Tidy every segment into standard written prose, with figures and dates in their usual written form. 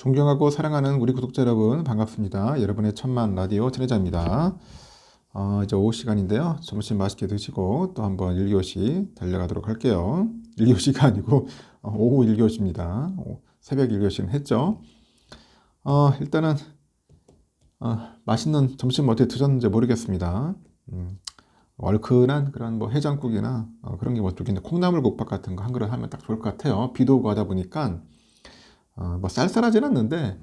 존경하고 사랑하는 우리 구독자 여러분 반갑습니다. 여러분의 천만 라디오 천혜자입니다. 이제 오후 시간인데요. 점심 맛있게 드시고 또 한번 1교시 달려가도록 할게요. 1교시가 아니고 오후 1교시입니다. 새벽 1교시는 했죠. 일단은 맛있는 점심 어떻게 드셨는지 모르겠습니다. 얼큰한 그런 뭐 해장국이나 그런 게 뭐 좋겠는데 콩나물국밥 같은 거 한 그릇 하면 딱 좋을 것 같아요. 비도 오고 하다 보니까 뭐 쌀쌀하진 않는데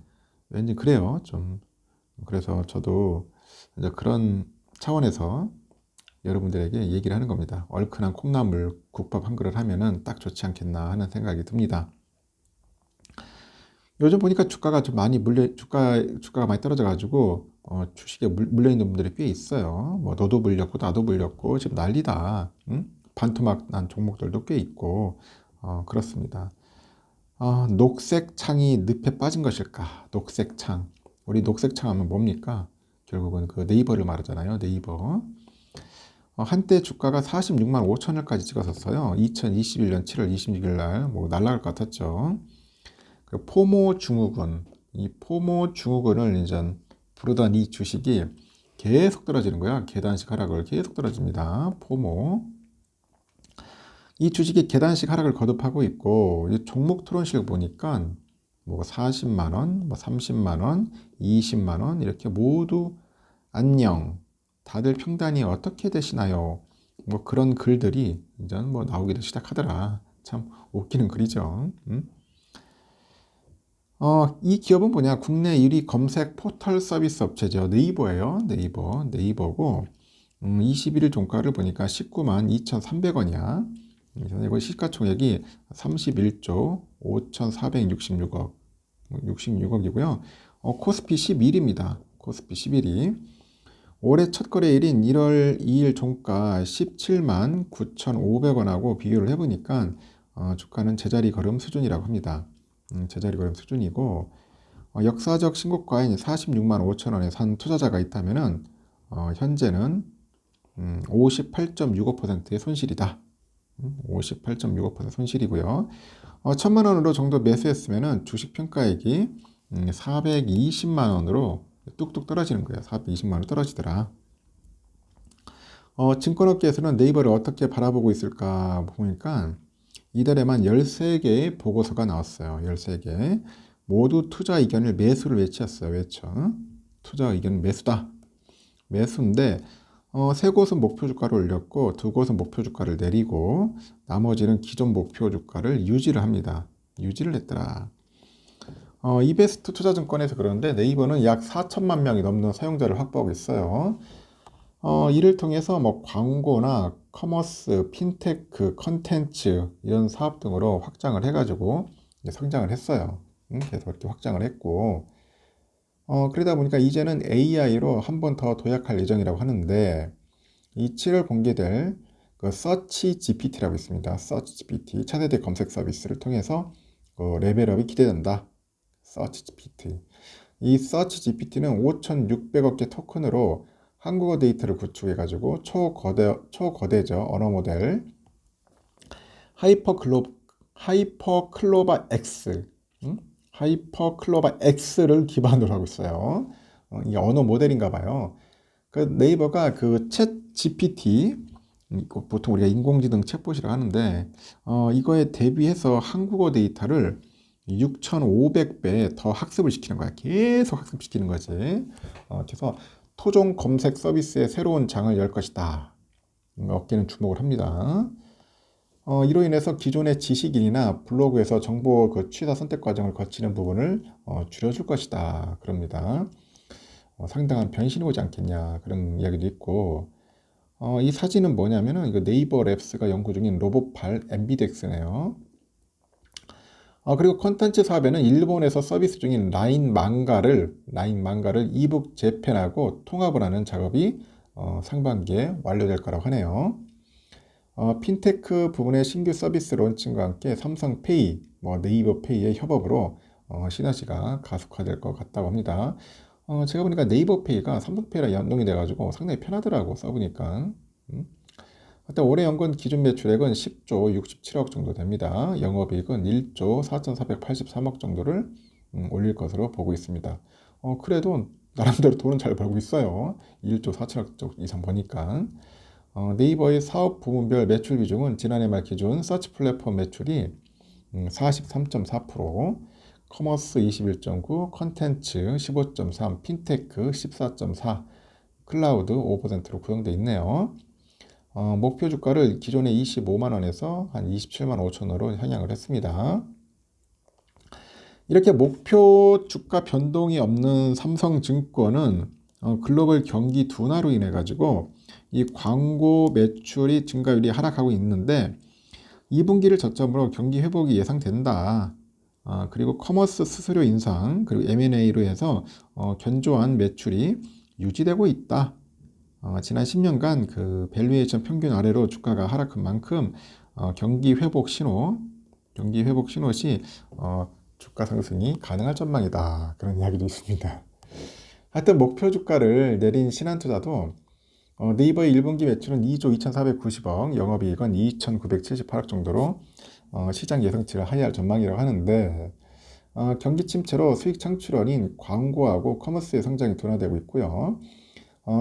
왠지 그래요. 좀 그래서 저도 이제 그런 차원에서 여러분들에게 얘기를 하는 겁니다. 얼큰한 콩나물 국밥 한 그릇 하면은 딱 좋지 않겠나 하는 생각이 듭니다. 요즘 보니까 주가가 좀 많이 주가가 많이 떨어져 가지고 주식에 물려 있는 분들이 꽤 있어요. 뭐 너도 물렸고 나도 물렸고 지금 난리다. 응? 반토막 난 종목들도 꽤 있고 그렇습니다. 녹색 창이 늪에 빠진 것일까? 녹색 창. 우리 녹색 창 하면 뭡니까? 결국은 그 네이버를 말하잖아요. 네이버. 한때 주가가 46만 5천원까지 찍었었어요. 2021년 7월 26일 날, 뭐 날아갈 것 같았죠. 그 포모 증후군, 이 포모 증후군을 이제 부르던 이 주식이 계속 떨어지는 거야. 계단식 하락을 계속 떨어집니다. 포모. 이 주식이 계단식 하락을 거듭하고 있고, 이 종목 토론실 보니까 뭐 40만 원, 뭐 30만 원, 20만 원 이렇게 모두 안녕. 다들 평단이 어떻게 되시나요? 뭐 그런 글들이 이제 뭐 나오기도 시작하더라. 참 웃기는 글이죠. 이 기업은 뭐냐? 국내 1위 검색 포털 서비스 업체죠. 네이버예요. 네이버고 21일 종가를 보니까 19만 2,300원이야. 이거 시가총액이 31조 5,466억 66억이고요. 코스피 11위입니다. 코스피 11위. 올해 첫 거래일인 1월 2일 종가 17만 9,500원하고 비교를 해보니까 주가는 제자리 걸음 수준이라고 합니다. 제자리 걸음 수준이고 역사적 신고가인 46만 5천 원에 산 투자자가 있다면은 현재는 58.65%의 손실이다. 58.65% 손실이고요. 1,000만 원으로 정도 매수했으면은 주식 평가액이 420만 원으로 뚝뚝 떨어지는 거예요. 420만 원 떨어지더라. 증권업계에서는 네이버를 어떻게 바라보고 있을까 보니까 이달에만 13개의 보고서가 나왔어요. 13개. 모두 투자 의견을 매수를 외쳤어요. 투자 의견 매수다. 매수인데 세 곳은 목표 주가를 올렸고 두 곳은 목표 주가를 내리고 나머지는 기존 목표 주가를 유지를 합니다. 유지를 했더라. 이베스트 투자증권에서 그러는데 네이버는 약 4천만 명이 넘는 사용자를 확보하고 있어요. 이를 통해서 뭐 광고나 커머스, 핀테크, 컨텐츠 이런 사업 등으로 확장을 해가지고 성장을 했어요. 계속 이렇게 확장을 했고 그러다 보니까 이제는 AI로 한 번 더 도약할 예정이라고 하는데 이 7월 공개될 그 서치 GPT라고 있습니다. 서치 GPT 차세대 검색 서비스를 통해서 레벨업이 기대된다. 서치 GPT. 이 서치 GPT는 5,600억 개 토큰으로 한국어 데이터를 구축해가지고 초거대죠 언어 모델 하이퍼클로바 X, 하이퍼클로바 X를 기반으로 하고 있어요. 이게 언어 모델인가 봐요. 그 네이버가 그 챗 GPT, 보통 우리가 인공지능 챗봇이라고 하는데 이거에 대비해서 한국어 데이터를 6,500배 더 학습을 시키는 거야. 계속 학습시키는 거지. 그래서 토종 검색 서비스의 새로운 장을 열 것이다. 업계는 주목을 합니다. 이로 인해서 기존의 지식인이나 블로그에서 정보 그 취사 선택 과정을 거치는 부분을 줄여줄 것이다. 그럽니다. 상당한 변신이 오지 않겠냐 그런 이야기도 있고 이 사진은 뭐냐면은 이거 네이버 랩스가 연구 중인 로봇발 엠비덱스네요. 그리고 컨텐츠 사업에는 일본에서 서비스 중인 라인 망가를 이북 재팬하고 통합을 하는 작업이 상반기에 완료될 거라고 하네요. 핀테크 부분의 신규 서비스 론칭과 함께 삼성페이, 뭐 네이버페이의 협업으로 시너지가 가속화될 것 같다고 합니다. 제가 보니까 네이버페이가 삼성페이랑 연동이 돼가지고 상당히 편하더라고 써보니까. 하여튼 올해 연간 기준 매출액은 10조 67억 정도 됩니다. 영업이익은 1조 4,483억 정도를 올릴 것으로 보고 있습니다. 그래도 나름대로 돈은 잘 벌고 있어요. 1조 4천억 쪽 이상 버니까. 네이버의 사업 부문별 매출 비중은 지난해 말 기준 서치 플랫폼 매출이 43.4%, 커머스 21.9, 컨텐츠 15.3, 핀테크 14.4, 클라우드 5%로 구성되어 있네요. 목표 주가를 기존의 25만 원에서 한 27만 5천 원으로 향양을 했습니다. 이렇게 목표 주가 변동이 없는 삼성증권은 글로벌 경기 둔화로 인해 가지고 이 광고 매출이 증가율이 하락하고 있는데 2분기를 저점으로 경기 회복이 예상된다. 그리고 커머스 수수료 인상 그리고 M&A로 해서 견조한 매출이 유지되고 있다. 지난 10년간 그 밸류에이션 평균 아래로 주가가 하락한 만큼 경기 회복 신호 시 주가 상승이 가능할 전망이다. 그런 이야기도 있습니다. 하여튼 목표 주가를 내린 신한투자도 네이버의 1분기 매출은 2조 2,490억, 영업이익은 2,978억 정도로 시장 예상치를 하회할 전망이라고 하는데 경기 침체로 수익 창출원인 광고하고 커머스의 성장이 둔화되고 있고요.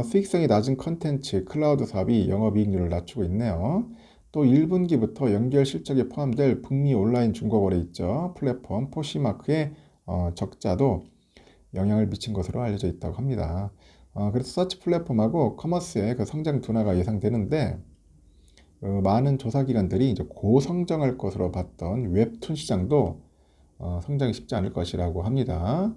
수익성이 낮은 컨텐츠, 클라우드 사업이 영업이익률을 낮추고 있네요. 또 1분기부터 연결 실적에 포함될 북미 온라인 중고거래 있죠. 플랫폼 포시마크의 적자도 영향을 미친 것으로 알려져 있다고 합니다. 그래서 서치 플랫폼하고 커머스의 그 성장 둔화가 예상되는데 많은 조사기관들이 이제 고성장할 것으로 봤던 웹툰 시장도 성장이 쉽지 않을 것이라고 합니다.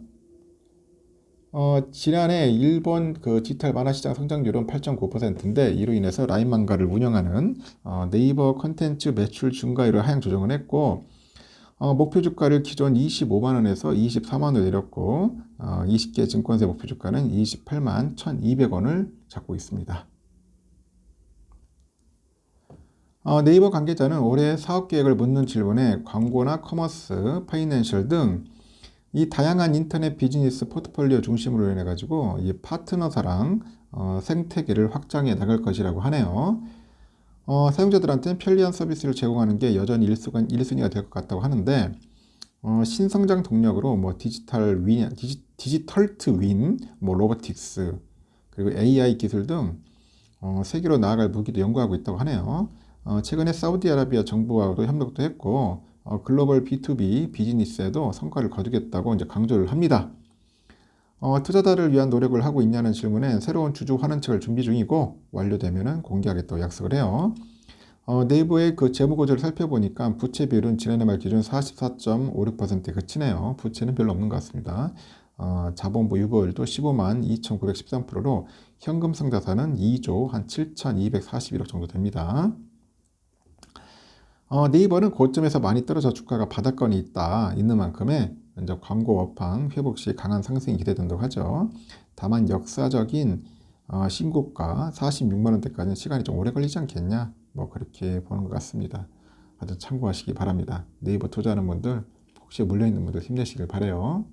지난해 일본 그 디지털 만화 시장 성장률은 8.9%인데 이로 인해서 라인漫画를 운영하는 네이버 컨텐츠 매출 증가율을 하향 조정을 했고 목표 주가를 기존 25만 원에서 24만 원을 내렸고 20개 증권사 목표 주가는 28만 1,200원을 잡고 있습니다. 네이버 관계자는 올해 사업 계획을 묻는 질문에 광고나 커머스, 파이낸셜 등 이 다양한 인터넷 비즈니스 포트폴리오 중심으로 인해 가지고 이 파트너사랑 생태계를 확장해 나갈 것이라고 하네요. 사용자들한테는 편리한 서비스를 제공하는 게 여전히 1순위가 될 것 같다고 하는데 신성장 동력으로 뭐 디지털 트윈, 뭐 로보틱스, 그리고 AI 기술 등 세계로 나아갈 무기도 연구하고 있다고 하네요. 최근에 사우디아라비아 정부와도 협력도 했고 글로벌 B2B 비즈니스에도 성과를 거두겠다고 이제 강조를 합니다. 투자자를 위한 노력을 하고 있냐는 질문에 새로운 주주 환원책을 준비 중이고 완료되면 공개하겠다고 약속을 해요. 네이버의 그 재무 구조를 살펴보니까 부채 비율은 지난해 말 기준 44.56%에 그치네요. 부채는 별로 없는 것 같습니다. 자본 보유고율도 15만 2,913%로 현금 상자산은 2조 한 7,241억 정도 됩니다. 네이버는 고점에서 많이 떨어져 주가가 바닥권이 있는 만큼의 이제 광고 업황 회복 시 강한 상승이 기대된다고 하죠. 다만 역사적인 신고가 46만 원대까지는 시간이 좀 오래 걸리지 않겠냐? 뭐 그렇게 보는 것 같습니다. 아주 참고하시기 바랍니다. 네이버 투자하는 분들 혹시 물려있는 분들 힘내시길 바라요.